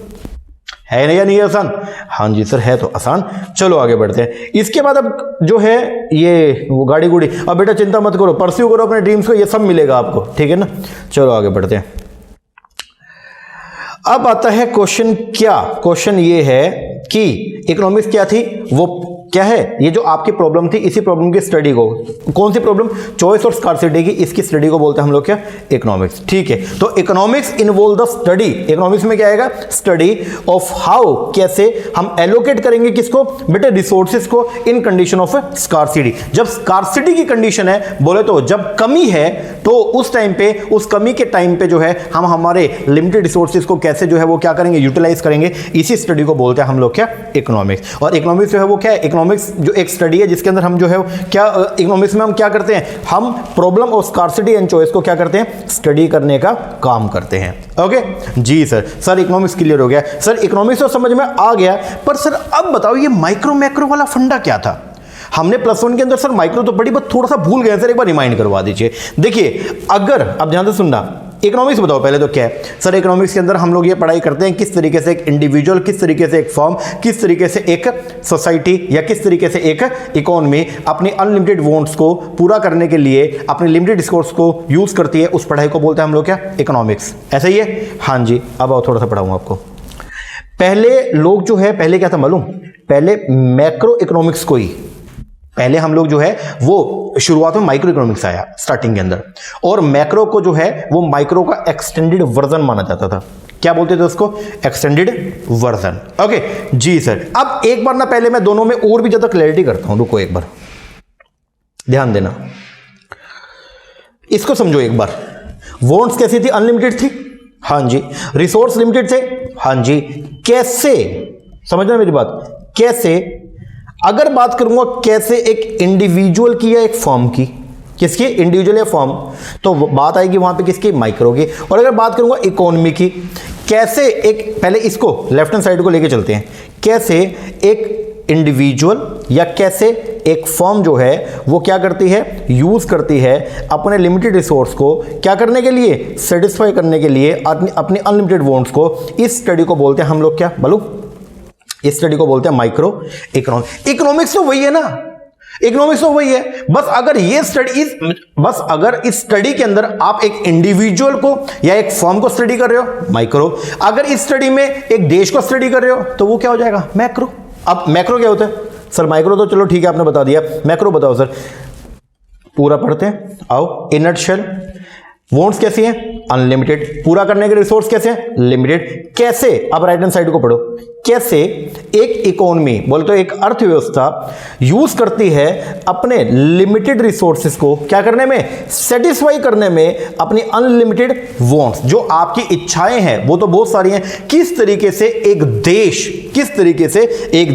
है या नहीं आसान? हाँ जी सर, है तो आसान। चलो आगे बढ़ते हैं। इसके बाद अब जो है ये वो गाड़ी गुड़ी, अब बेटा चिंता मत करो, परस्यू करो अपने ड्रीम्स को, ये सब मिलेगा आपको, ठीक है ना। चलो आगे बढ़ते हैं। अब आता है क्वेश्चन, क्या क्वेश्चन ये है कि इकोनॉमिक्स क्या थी, वो क्या है, ये जो आपकी प्रॉब्लम थी, इसी प्रॉब्लम की स्टडी को, कौन सी प्रॉब्लम, चॉइस और स्कार्सिटी की, इसकी स्टडी को बोलते हैं हम लोग क्या, इकोनॉमिक्स। ठीक है, तो economics involve the study, economics में क्या आएगा, स्टडी ऑफ हाउ, कैसे हम एलोकेट करेंगे किसको, बेटे रिसोर्सेज को, इन कंडीशन ऑफ स्कार्सिटी। जब स्कार्सिटी की कंडीशन है, बोले तो जब कमी है, तो उस टाइम पे, उस कमी के टाइम पे जो है हम हमारे लिमिटेड रिसोर्सेज को कैसे जो है वो क्या करेंगे, यूटिलाइज करेंगे। इसी स्टडी को बोलते हैं हम लोग क्या, इकोनॉमिक्स। और इकोनॉमिक्स जो है वो क्या है, इकोनॉमिक्स जो एक स्टडी है जिसके अंदर हम जो है क्या, इकोनॉमिक्स में हम क्या करते हैं, हम problem of scarcity and choice को क्या करते हैं, स्टडी करने का काम करते हैं। ओके जी सर इकोनॉमिक्स क्लियर हो गया। सर इकोनॉमिक्स तो समझ में आ गया, पर सर अब बताओ ये माइक्रो मैक्रो वाला फंडा क्या था। हमने +1 के अंदर सर माइक्रो तो पढ़ी, बस थोड़ा सा भूल गए सर, एक बार रिमाइंड करवा दीजिए। देखिए अगर अब ध्यान से सुनना, इकोनॉमिक्स बताओ पहले तो क्या है। सर इकोनॉमिक्स के अंदर हम लोग ये पढ़ाई करते हैं किस तरीके से एक इंडिविजुअल, किस तरीके से एक फर्म, किस तरीके से एक सोसाइटी या किस तरीके से एक इकोनॉमी अपने अनलिमिटेड वांट्स को पूरा करने के लिए अपने लिमिटेड रिसोर्स को यूज करती है। उस पढ़ाई को बोलते हैं हम लोग क्या, इकोनॉमिक्स। ऐसा ही है, हाँ जी। अब आओ थोड़ा सा पढ़ाऊंगा आपको। पहले लोग जो है, पहले क्या था मालूम, पहले मैक्रो इकोनॉमिक्स को ही, पहले हम लोग जो है वो शुरुआत में माइक्रो इकोनॉमिक्स आया स्टार्टिंग के अंदर, और मैक्रो को जो है वो माइक्रो का एक्सटेंडेड वर्जन माना जाता था। क्या बोलते थे उसको, एक्सटेंडेड वर्जन। ओके जी सर। अब एक बार ना पहले मैं दोनों में और भी ज्यादा क्लैरिटी करता हूं, रुको एक बार ध्यान देना, इसको समझो एक बार। वांट्स कैसी थी, अनलिमिटेड थी, हाँ जी। रिसोर्स लिमिटेड थे, हाँ जी। कैसे, समझना मेरी बात, कैसे, अगर बात करूंगा कैसे एक इंडिविजुअल की या एक फर्म की, किसकी, इंडिविजुअल या फर्म, तो बात आएगी वहां पे किसकी, माइक्रो की। और अगर बात करूंगा इकोनॉमी की, कैसे एक, पहले इसको लेफ्ट हैंड साइड को लेके चलते हैं, कैसे एक इंडिविजुअल या कैसे एक फर्म जो है वो क्या करती है, यूज करती है अपने लिमिटेड रिसोर्स को क्या करने के लिए, सेटिस्फाई करने के लिए अपने अनलिमिटेड वांट्स को। इस स्टडी को बोलते हैं हम लोग क्या, बोलो, इस स्टडी को बोलते हैं माइक्रो इकोनॉमिक्स। इकोनॉमिक्स तो वही है ना, इकोनॉमिक्स तो वही है, बस अगर इस स्टडी के अंदर आप एक इंडिविजुअल को या एक फर्म को स्टडी कर रहे हो, माइक्रो। अगर इस स्टडी में एक देश को स्टडी कर रहे हो तो वो क्या हो जाएगा, मैक्रो। अब मैक्रो क्या होता है सर? माइक्रो तो चलो ठीक है आपने बता दिया, मैक्रो बताओ सर। पूरा पढ़ते हैं, आओ। इन नटशेल वॉन्ट्स कैसी हैं? अनलिमिटेड। पूरा करने के रिसोर्स कैसे हैं? लिमिटेड। कैसे? अब राइट हैंड साइड को पढ़ो। कैसे एक इकोनॉमी, बोले तो एक अर्थव्यवस्था यूज करती है अपने लिमिटेड रिसोर्सेस को क्या करने में? सेटिस्फाई करने में अपनी अनलिमिटेड वॉन्ट्स। जो आपकी इच्छाएं हैं वो तो बहुत सारी हैं। किस तरीके से एक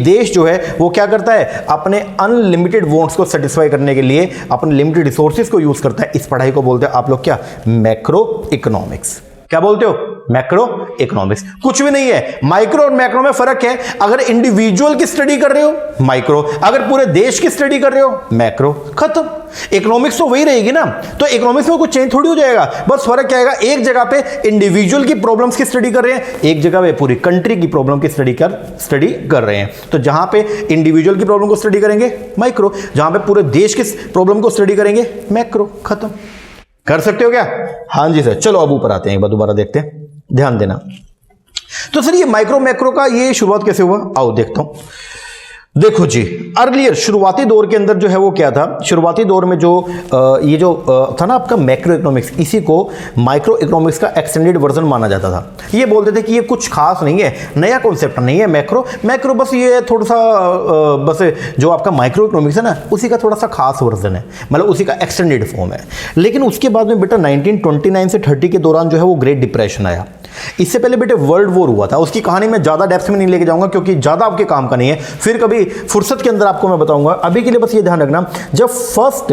देश जो है वो क्या करता है? अपने अनलिमिटेड वॉन्ट्स को सेटिस्फाई करने के लिए अपने लिमिटेड रिसोर्सेस को यूज करता है। इस पढ़ाई को बोलते हैं आप लोग क्या? Macro economics. क्या बोलते हो? Macro economics. कुछ भी नहीं है, माइक्रो और मैक्रो में फर्क है। अगर इंडिविजुअल की स्टडी कर रहे हो, माइक्रो। अगर पूरे देश की स्टडी कर रहे हो, मैक्रो। खत्म। इकोनॉमिक्स तो वही रहेगी ना। तो इकोनॉमिक्स में कुछ चेंज थोड़ी हो जाएगा, बस फर्क क्या आएगा? एक जगह पे इंडिविजुअल की प्रॉब्लम्स की स्टडी कर रहे हैं, एक जगह पे पूरी कंट्री की प्रॉब्लम की स्टडी कर रहे हैं। तो जहां पे इंडिविजुअल की प्रॉब्लम को स्टडी करेंगे, माइक्रो। जहां पे पूरे देश की प्रॉब्लम को स्टडी करेंगे, मैक्रो। खत्म। कर सकते हो क्या? हाँ जी सर। चलो अब ऊपर आते हैं, एक बार दोबारा देखते हैं, ध्यान देना। तो सर ये माइक्रो मैक्रो का ये शुरुआत कैसे हुआ? आओ देखता हूं। देखो जी, अर्लियर शुरुआती दौर के अंदर जो है वो क्या था? शुरुआती दौर में जो ये जो था ना आपका मैक्रो इकोनॉमिक्स, इसी को माइक्रो इकोनॉमिक्स का एक्सटेंडेड वर्जन माना जाता था। ये बोलते थे कि ये कुछ खास नहीं है, नया कॉन्सेप्ट नहीं है मैक्रो बस ये थोड़ा सा बस जो आपका माइक्रो इकोनॉमिक्स है ना उसी का थोड़ा सा खास वर्जन है, मतलब उसी का एक्सटेंडेड फॉर्म है। लेकिन उसके बाद में बेटा 1929 से 30 के दौरान जो है वो ग्रेट डिप्रेशन आया। इससे पहले बेटे वर्ल्ड वॉर हुआ था। उसकी कहानी में ज्यादा डेप्थ में नहीं लेके जाऊंगा क्योंकि ज्यादा आपके काम का नहीं है, फिर कभी फुर्सत के अंदर आपको मैं बताऊंगा। अभी के लिए बस ये ध्यान रखना, जब फर्स्ट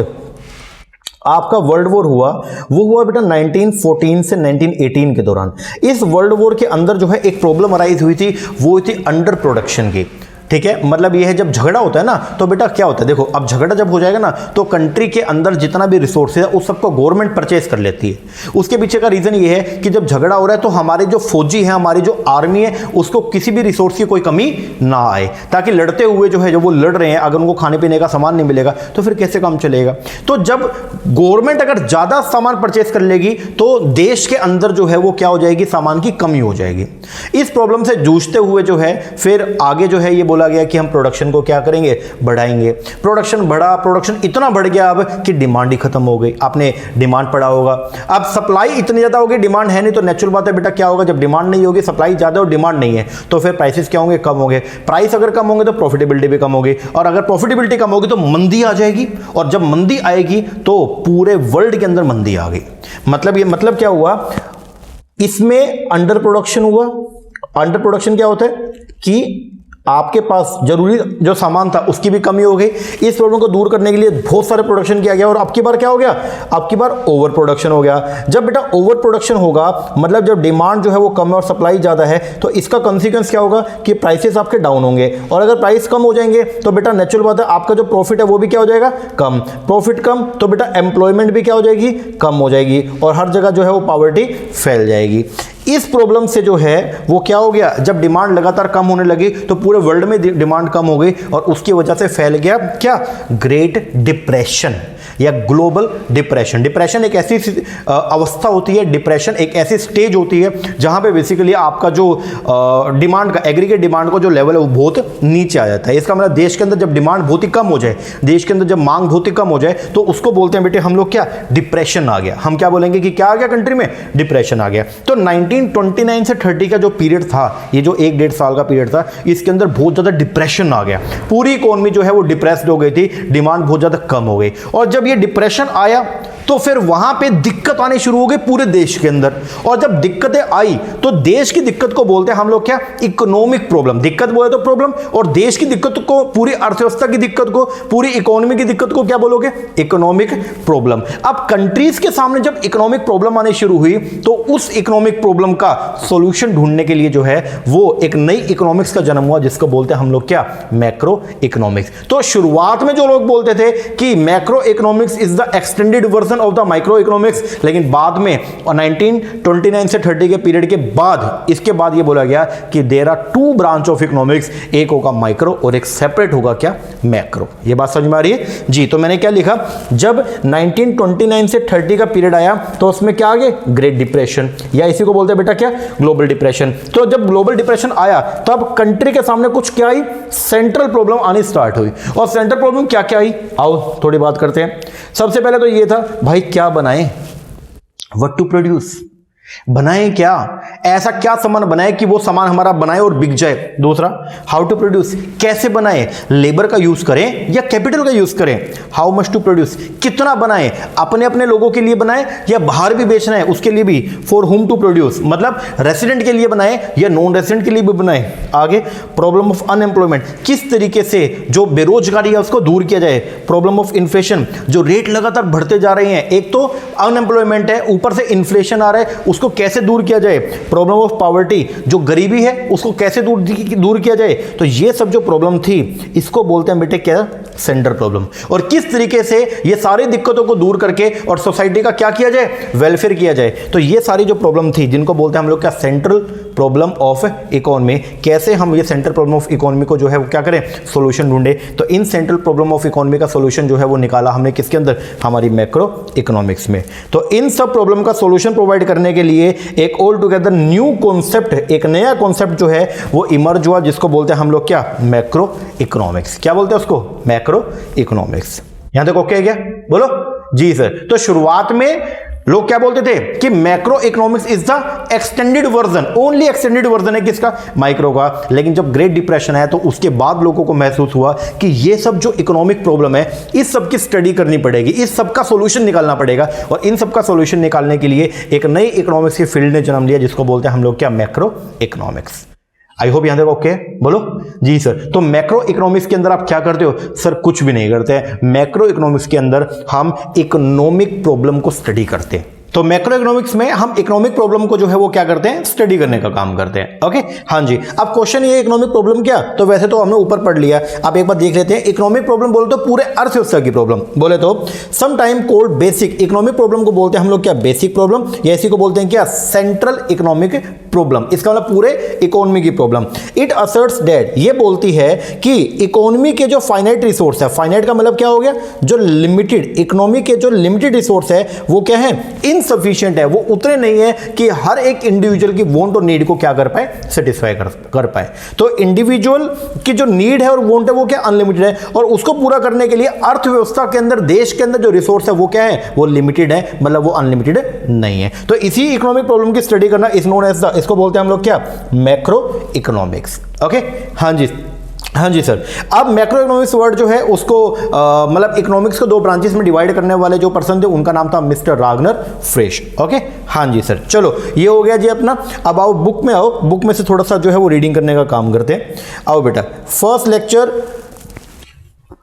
आपका वर्ल्ड वॉर हुआ वो हुआ बेटा 1914 से 1918 के दौरान। इस वर्ल्ड वॉर के अंदर जो है एक प्रॉब्लम अराइज हुई थी, वो थी अंडर प्रोडक्शन की। ठीक है, मतलब ये है जब झगड़ा होता है ना तो बेटा क्या होता है, देखो अब झगड़ा जब हो जाएगा ना तो कंट्री के अंदर जितना भी रिसोर्सेज है उस सबको गवर्नमेंट परचेज कर लेती है। उसके पीछे का रीजन ये है कि जब झगड़ा हो रहा है तो हमारे जो फौजी हैं, हमारी जो आर्मी है, उसको किसी भी रिसोर्स की कोई कमी ना आए, ताकि लड़ते हुए जो है जो वो लड़ रहे हैं अगर उनको खाने पीने का सामान नहीं मिलेगा तो फिर कैसे काम चलेगा। तो जब गवर्नमेंट अगर ज्यादा सामान परचेज कर लेगी तो देश के अंदर जो है वो क्या हो जाएगी, सामान की कमी हो जाएगी। इस प्रॉब्लम से जूझते हुए जो है फिर आगे जो है ये बोला गया कि हम प्रोडक्शन को क्या करेंगे, बढ़ाएंगे। प्रोडक्शन बढ़ा, प्रोडक्शन इतना बढ़ गया अब कि डिमांड ही खत्म हो गई। आपने डिमांड पढ़ा होगा, अब सप्लाई इतनी ज्यादा होगी, डिमांड है नहीं, तो नेचुरल बात है बेटा क्या होगा, जब डिमांड नहीं होगी, सप्लाई ज्यादा और डिमांड नहीं है तो फिर प्राइसेस क्या होंगे, कम होंगे। प्राइस अगर कम होंगे तो प्रॉफिटेबिलिटी भी कम होगी, और अगर प्रॉफिटेबिलिटी कम होगी तो मंदी आ जाएगी, और जब मंदी आएगी तो पूरे वर्ल्ड के अंदर मंदी आ गई। मतलब क्या हुआ, इसमें अंडर प्रोडक्शन हुआ। अंडर प्रोडक्शन क्या होता है कि आपके पास जरूरी जो सामान था उसकी भी कमी हो गई। इस प्रॉब्लम को दूर करने के लिए बहुत सारे प्रोडक्शन किया गया, और अब की बार क्या हो गया, अब की बार ओवर प्रोडक्शन हो गया। जब बेटा ओवर प्रोडक्शन होगा, मतलब जब डिमांड जो है वो कम है और सप्लाई ज्यादा है, तो इसका कॉन्सिक्वेंस क्या होगा कि प्राइसेस आपके डाउन होंगे, और अगर प्राइस कम हो जाएंगे तो बेटा नेचुरल बात है आपका जो प्रॉफिट है वो भी क्या हो जाएगा, कम। प्रॉफिट कम तो बेटा एम्प्लॉयमेंट भी क्या हो जाएगी, कम हो जाएगी, और हर जगह जो है वो पॉवर्टी फैल जाएगी। इस प्रॉब्लम से जो है वो क्या हो गया, जब डिमांड लगातार कम होने लगी तो पूरे वर्ल्ड में डिमांड कम हो गई, और उसकी वजह से फैल गया क्या, ग्रेट डिप्रेशन या ग्लोबल डिप्रेशन। डिप्रेशन एक ऐसी अवस्था होती है, डिप्रेशन एक ऐसी स्टेज होती है जहां पे बेसिकली आपका जो डिमांड का, एग्रीगेट डिमांड का जो लेवल है वो बहुत नीचे आ जाता है। इसका मतलब देश के अंदर जब डिमांड बहुत ही कम हो जाए, देश के अंदर जब मांग बहुत ही कम हो जाए, तो उसको बोलते हैं बेटे हम लोग क्या, डिप्रेशन आ गया। हम क्या बोलेंगे कि क्या आ गया कंट्री में, डिप्रेशन आ गया। तो 1929 से 30 का जो पीरियड था, ये जो 1-1.5 साल का पीरियड था, इसके अंदर बहुत ज्यादा डिप्रेशन आ गया। पूरी इकोनॉमी जो है वो डिप्रेस्ड हो गई थी, डिमांड बहुत ज्यादा कम हो गई, और जब ये डिप्रेशन आया तो फिर वहां पे दिक्कत आनी शुरू हो गई पूरे देश के अंदर। और जब दिक्कतें आई तो देश की दिक्कत को बोलते हैं हम लोग क्या, इकोनॉमिक प्रॉब्लम। दिक्कत बोले तो प्रॉब्लम, और देश की दिक्कत को, पूरी अर्थव्यवस्था की दिक्कत को, पूरी इकोनॉमी की दिक्कत को क्या बोलोगे, इकोनॉमिक प्रॉब्लम। अब कंट्रीज के सामने जब इकोनॉमिक प्रॉब्लम आनी शुरू हुई तो उस इकोनॉमिक प्रॉब्लम का सॉल्यूशन ढूंढने के लिए जो है वो एक नई इकोनॉमिक्स का जन्म हुआ, जिसको बोलते हैं हम लोग क्या, मैक्रो इकोनॉमिक्स। तो शुरुआत में जो लोग बोलते थे कि macro economics is the extended version introduction of the micro economics, लेकिन बाद में 1929 से 30 के पीरियड के बाद इसके बाद ये बोला गया कि there are two branch of economics, एक होगा माइक्रो और एक सेपरेट होगा क्या, मैक्रो। ये बात समझ में आ रही है जी। तो मैंने क्या लिखा, जब 1929 से 30 का पीरियड आया तो उसमें क्या आ गया, ग्रेट डिप्रेशन, या इसी को बोलते हैं बेटा क्या, ग्लोबल डिप्रेशन। तो जब ग्लोबल डिप्रेशन आया तो अब कंट्री के सामने कुछ क्या आई, सेंट्रल प्रॉब्लम आनी स्टार्ट हुई। और सेंट्रल प्रॉब्लम क्या क्या आई, आओ थोड़ी बात करते हैं। सबसे पहले तो ये था भाई क्या बनाए, व्हाट टू प्रोड्यूस, बनाए क्या, ऐसा क्या सामान बनाए कि वो सामान हमारा बनाए और बिक जाए। दूसरा, हाउ टू प्रोड्यूस, कैसे बनाए, लेबर का यूज करें या कैपिटल का यूज करें। हाउ मच टू प्रोड्यूस, कितना बनाए, अपने अपने लोगों के लिए बनाए या बाहर भी बेचना है उसके लिए भी। फॉर हुम टू प्रोड्यूस, मतलब रेसिडेंट के लिए बनाए या नॉन रेसिडेंट के लिए भी बनाए। आगे, प्रॉब्लम ऑफ अनएम्प्लॉयमेंट, किस तरीके से जो बेरोजगारी है उसको दूर किया जाए। प्रॉब्लम ऑफ इन्फ्लेशन, जो रेट लगातार बढ़ते जा रहे हैं, एक तो अनएम्प्लॉयमेंट है ऊपर से इन्फ्लेशन आ रहा है, उसको कैसे दूर किया जाए। प्रॉब्लम ऑफ पॉवर्टी, जो गरीबी है उसको कैसे दूर किया जाए। तो ये सब जो प्रॉब्लम थी इसको बोलते हैं बेटे क्या, सेंट्रल प्रॉब्लम। और किस तरीके से ये सारी दिक्कतों को दूर करके और सोसाइटी का क्या किया जाए, वेलफेयर किया जाए। तो ये सारी जो प्रॉब्लम थी जिनको बोलते हैं हम लोग क्या, सेंट्रल प्रॉब्लम ऑफ इकोनॉमी। कैसे हम ये सेंट्रल प्रॉब्लम ऑफ इकोनॉमी को जो है वो क्या करें, सोल्यूशन ढूंढे। तो in central problem of economy का सोल्यूशन जो है वो निकाला हमने किसके अंदर, हमारी मैक्रो इकोनॉमिक्स में। तो इन सब प्रॉब्लम का सोल्यूशन प्रोवाइड करने के लिए एक ऑल टुगेदर न्यू कॉन्सेप्ट, एक नया कॉन्सेप्ट जो है वो इमर्ज हुआ, जिसको बोलते हैं हम लोग क्या, मैक्रो इकोनॉमिक्स। क्या बोलते हैं उसको, मैक्रो इकोनॉमिक्स। यहां तक ओके है क्या, बोलो जी सर। तो शुरुआत में लोग क्या बोलते थे कि macro economics is the extended version, only extended version है किसका, माइक्रो का। लेकिन जब ग्रेट डिप्रेशन आया तो उसके बाद लोगों को महसूस हुआ कि ये सब जो इकोनॉमिक प्रॉब्लम है इस सब की स्टडी करनी पड़ेगी, इस सब का सॉल्यूशन निकालना पड़ेगा। और इन सब का सॉल्यूशन निकालने के लिए एक नई इकोनॉमिक्स की फील्ड ने जन्म लिया, जिसको बोलते हैं हम लोग क्या, मैक्रो इकोनॉमिक्स। आई होप यहां तक ओके, बोलो जी सर। तो मैक्रो इकोनॉमिक्स के अंदर आप क्या करते हो, सर कुछ भी नहीं करते हैं। मैक्रो इकोनॉमिक्स के अंदर हम इकोनॉमिक प्रॉब्लम को स्टडी करते हैं। तो मैक्रो इकोनॉमिक्स में हम इकोनॉमिक प्रॉब्लम को जो है वो क्या करते हैं, स्टडी करने का काम करते हैं। ओके हाँ जी। अब क्वेश्चन ये, इकोनॉमिक प्रॉब्लम क्या, तो वैसे तो हमने ऊपर पढ़ लिया, अब एक बार देख लेते हैं। इकोनॉमिक प्रॉब्लम बोले तो पूरे अर्थव्यवस्था की प्रॉब्लम, बोले तो some time called basic. Economic problem को बोलते हैं हम लोग क्या, बेसिक प्रॉब्लम, या इसी को बोलते हैं क्या, सेंट्रल इकोनॉमिक प्रॉब्लम। इसका मतलब पूरे इकोनॉमी की प्रॉब्लम। इट असर्ट्स दैट, ये बोलती है कि इकोनॉमी के जो फाइनाइट रिसोर्स है, फाइनाइट का मतलब क्या हो गया, जो लिमिटेड, इकोनॉमी के जो लिमिटेड रिसोर्स है वो क्या है, इनसफिशिएंट है, वो उतने नहीं है कि हर एक इंडिविजुअल की वांट और नीड को क्या कर पाए, सेटिस्फाई कर पाए। तो इंडिविजुअल की जो नीड है और वांट है वो क्या, अनलिमिटेड है, और उसको पूरा करने के लिए अर्थव्यवस्था के अंदर, देश के अंदर जो रिसोर्स है वो क्या है, वो लिमिटेड है, मतलब वो अनलिमिटेड नहीं है। तो इसी इकोनॉमिक प्रॉब्लम की स्टडी करना इज नोन एज द, इसको बोलते हैं हम लोग क्या, मैक्रो इकोनॉमिक्स। ओके हाँ जी, हाँ जी सर। अब मैक्रो इकोनॉमिक्स वर्ड जो है उसको मतलब इकोनॉमिक्स को दो ब्रांचेस में डिवाइड करने वाले जो पर्सन थे उनका नाम था मिस्टर रागनर फ्रेश। ओके हाँ जी सर। चलो ये हो गया जी अपना। अब आओ बुक में, आओ बुक में से थोड़ा सा जो है वो रीडिंग करने का काम करते हैं। आओ बेटा, फर्स्ट लेक्चर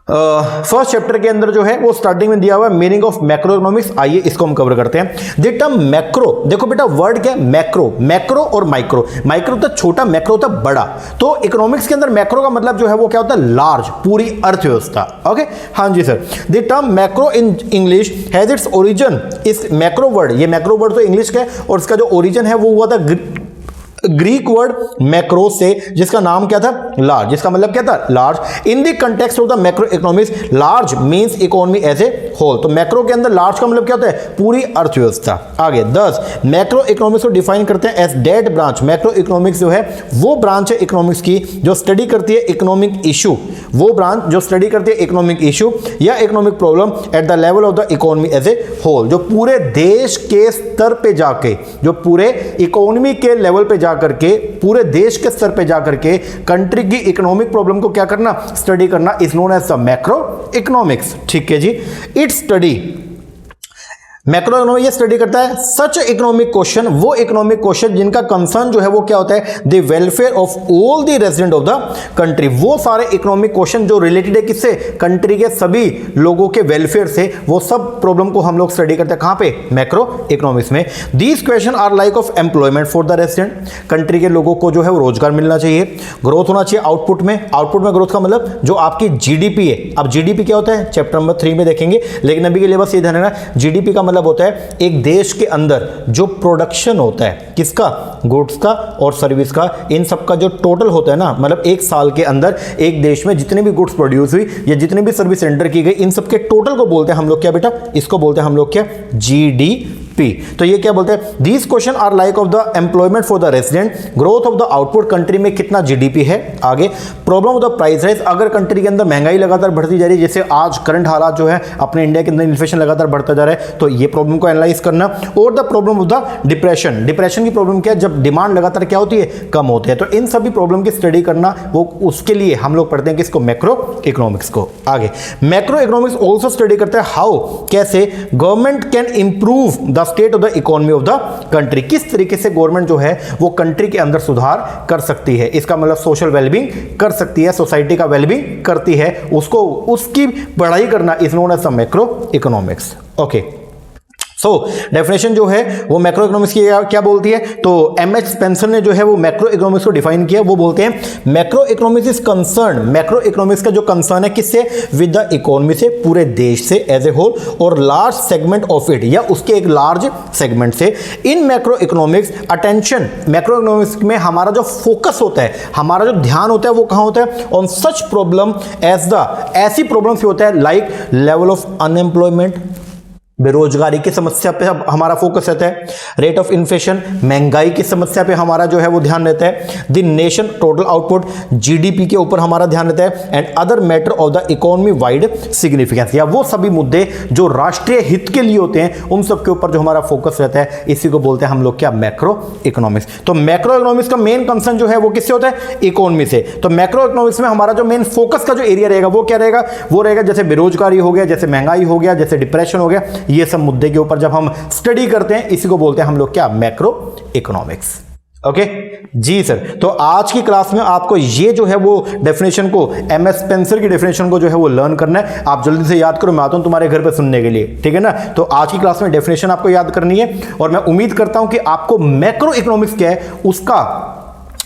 फर्स्ट चैप्टर के अंदर जो है वो स्टार्टिंग में दिया हुआ है मीनिंग ऑफ मैक्रो इकोनॉमिक्स। आइए इसको हम कवर करते हैं। द टर्म मैक्रो, देखो बेटा वर्ड क्या है, मैक्रो, मैक्रो और माइक्रो। माइक्रो तो छोटा, मैक्रो होता बड़ा। तो इकोनॉमिक्स के अंदर मैक्रो का मतलब जो है वो क्या होता है, लार्ज, पूरी अर्थव्यवस्था। ओके हाँ जी sir. The term macro in English has its origin, इस मैक्रो वर्ड, ये मैक्रो वर्ड तो इंग्लिश का है और इसका जो ओरिजिन है वो हुआ था ग्रीक वर्ड मैक्रो से, जिसका नाम क्या था, लार्ज, जिसका मतलब क्या था, large. In the context of the macroeconomics, large means economy as a whole. तो मैक्रो के अंदर लार्ज का मतलब क्या होता है, पूरी अर्थव्यवस्था। आगे 10 मैक्रो इकोनॉमिक्स को डिफाइन करते हैं as that branch, macroeconomics जो है वो ब्रांच है इकोनॉमिक्स की जो स्टडी करती है इकोनॉमिक इशू, वो ब्रांच जो स्टडी करती है इकोनॉमिक इशू या economic problem at the level of the economy as a whole, जो पूरे देश के स्तर पे जाके, जो पूरे इकोनॉमी के लेवल पे करके, पूरे देश के स्तर पे जाकर के कंट्री की इकोनॉमिक प्रॉब्लम को क्या करना, स्टडी करना, is known as the macroeconomics. ठीक है जी। इट स्टडी मैक्रो इकोनॉमी ये स्टडी करता है सच इकोनॉमिक क्वेश्चन, वो इकोनॉमिक क्वेश्चन जिनका कंसर्न जो है वो क्या होता है, the welfare of all the resident of the country. वो सारे इकोनॉमिक क्वेश्चन जो रिलेटेड है किससे, कंट्री के सभी लोगों के वेलफेयर से, वो सब प्रॉब्लम को हम लोग स्टडी करते हैं कहां पे, मैक्रो इकोनॉमिक्स में। These question are like of employment for the resident, country के लोगों को जो है वो रोजगार मिलना चाहिए, ग्रोथ होना चाहिए आउटपुट में। आउटपुट में ग्रोथ का मतलब जो आपकी जीडीपी है। अब जीडीपी क्या होता है चैप्टर नंबर 3 में देखेंगे, लेकिन अभी के लिए बस ये ध्यान रखना, जीडीपी का मतलब होता है एक देश के अंदर जो प्रोडक्शन होता है किसका, गुड्स का और सर्विस का, इन सब का जो टोटल होता है ना, मतलब एक साल के अंदर एक देश में जितने भी गुड्स प्रोड्यूस हुई या जितने भी सर्विस रेंडर की गई, इन सब के टोटल को बोलते हैं हम लोग क्या बेटा, इसको बोलते हैं हम लोग क्या, जीडीपी। तो ये क्या बोलते हैं, these question are like of the employment for the resident, growth of the output, country में कितना जीडीपी है। आगे problem of the price rise, अगर कंट्री के अंदर महंगाई लगातार बढ़ती जा रही है, जैसे आज करंट हालात जो है अपने इंडिया के अंदर इन्फ्लेशन लगातार बढ़ता जा रहा है, तो ये प्रॉब्लम को एनालाइज करना। और the problem of the depression, depression की प्रॉब्लम क्या है, जब डिमांड लगातार क्या होती है, कम होती है। तो इन सभी प्रॉब्लम की स्टडी करना, वो उसके लिए हम लोग पढ़ते हैं किसको, मैक्रो इकोनॉमिक्स को। आगे मैक्रो इकोनॉमिक्स ऑल्सो स्टडी करते हैं हाउ, कैसे government can improve the state of the economy of the country, किस तरीके से गवर्नमेंट जो है वो कंट्री के अंदर सुधार कर सकती है। इसका मतलब सोशल वेलबींग कर सकती है, सोसाइटी का वेलबींग करती है, उसको उसकी पढ़ाई करना is known as macroeconomics. Okay, so definition जो है वो मैक्रो इकोनॉमिक्स की क्या बोलती है, तो एम एच स्पेंसर ने जो है वो मैक्रो इकोनॉमिक्स को डिफाइन किया। वो बोलते हैं macro economics is concern, macro economics का जो कंसर्न है किससे, विद द इकोनॉमी से, पूरे देश से एज ए होल, और लार्ज सेगमेंट ऑफ इट, या उसके एक लार्ज सेगमेंट से। इन macro economics attention, macro economics में हमारा जो फोकस होता है, हमारा जो ध्यान होता है वो कहां होता है, on such problem as the, ऐसी प्रॉब्लम होता है लाइक लेवल ऑफ अनएम्प्लॉयमेंट, बेरोजगारी की समस्या पे हमारा फोकस रहता है, रेट ऑफ इन्फ्लेशन, महंगाई की समस्या पे हमारा जो है वो ध्यान रहता है, the nation total output, GDP के ऊपर हमारा ध्यान रहता है, and other matter of the economy wide significance, या वो सभी मुद्दे जो राष्ट्रीय हित के लिए होते हैं उन सब के ऊपर जो हमारा फोकस रहता है, इसी को बोलते हैं हम लोग क्या, मैक्रो इकोनॉमिक्स। तो मैक्रो इकोनॉमिक्स का मेन कंसर्न जो है वो किससे होता है, इकोनॉमी से। तो मैक्रो इकोनॉमिक्स में हमारा जो मेन फोकस का जो एरिया रहेगा वो क्या रहेगा, वो रहेगा जैसे बेरोजगारी हो गया, जैसे महंगाई हो गया, जैसे डिप्रेशन हो गया, ये सब मुद्दे के ऊपर जब हम स्टडी करते हैं इसी को बोलते हैं हम लोग क्या, मैक्रो इकोनॉमिक्स। ओके जी सर, तो आज की क्लास में आपको ये जो है वो डेफिनेशन को, एम एस स्पेंसर की डेफिनेशन को जो है वो लर्न करना है। आप जल्दी से याद करो, मैं आता हूं तुम्हारे घर पे सुनने के लिए, ठीक है ना। तो आज की क्लास में डेफिनेशन आपको याद करनी है, और मैं उम्मीद करता हूं कि आपको मैक्रो इकोनॉमिक्स क्या है उसका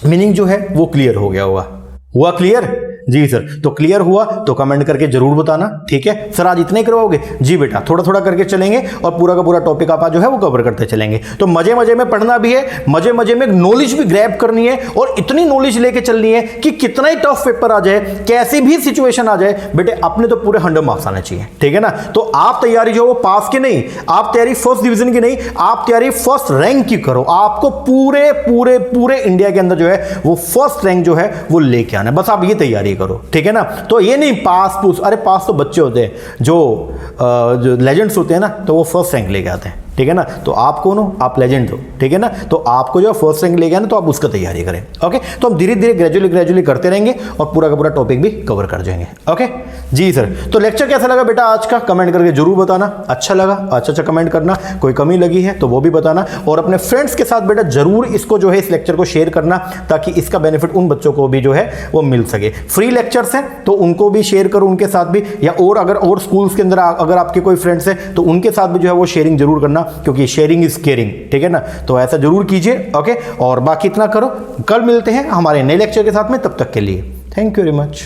मीनिंग जो है वो क्लियर हो गया होगा। हुआ क्लियर? जी सर, तो क्लियर हुआ तो कमेंट करके जरूर बताना, ठीक है सर। आज इतने करवाओगे? जी बेटा, थोड़ा थोड़ा करके चलेंगे और पूरा का पूरा टॉपिक आप जो है वो कवर करते चलेंगे। तो मजे मजे में पढ़ना भी है, मजे मजे में नॉलेज भी ग्रैब करनी है, और इतनी नॉलेज लेके चलनी है कि कितना ही टफ पेपर आ जाए, कैसी भी सिचुएशन आ जाए, बेटे अपने तो पूरे 100 मार्क्स आने चाहिए, ठीक है ना। तो आप तैयारी जो वो पास की नहीं, आप तैयारी फर्स्ट डिवीजन की नहीं, आप तैयारी फर्स्ट रैंक की करो। आपको पूरे पूरे पूरे इंडिया के अंदर जो है वो फर्स्ट रैंक जो है वो लेके आना है, बस आप ये तैयारी करो, ठीक है ना। तो ये नहीं पास पूस, अरे पास तो बच्चे होते हैं जो लेजेंड्स होते हैं ना, तो वो फर्स्ट रैंक लेके आते हैं, ठीक है ना। तो आप कौन हो? आप लेजेंड हो, ठीक है ना। तो आपको जो फर्स्ट रैंक लेके आना, तो आप उसका तैयारी करें। ओके, तो हम धीरे धीरे ग्रेजुअली करते रहेंगे और पूरा का पूरा टॉपिक भी कवर कर जाएंगे। ओके जी सर, तो लेक्चर कैसा लगा बेटा आज का, कमेंट करके जरूर बताना। अच्छा लगा, अच्छा कमेंट करना, कोई कमी लगी है तो वो भी बताना, और अपने फ्रेंड्स के साथ बेटा जरूर इसको जो है इस लेक्चर को शेयर करना, ताकि इसका बेनिफिट उन बच्चों को भी जो है वो मिल सके। फ्री लेक्चर्स हैं तो उनको भी शेयर करो उनके साथ भी, या और अगर और स्कूल्स के अंदर अगर आपके कोई फ्रेंड्स हैं तो उनके साथ भी जो है वो शेयरिंग जरूर करना, क्योंकि शेयरिंग इज केयरिंग, ठीक है ना। तो ऐसा जरूर कीजिए। ओके, और बाकी इतना करो, कल मिलते हैं हमारे नए लेक्चर के साथ में, तब तक के लिए थैंक यू वेरी मच।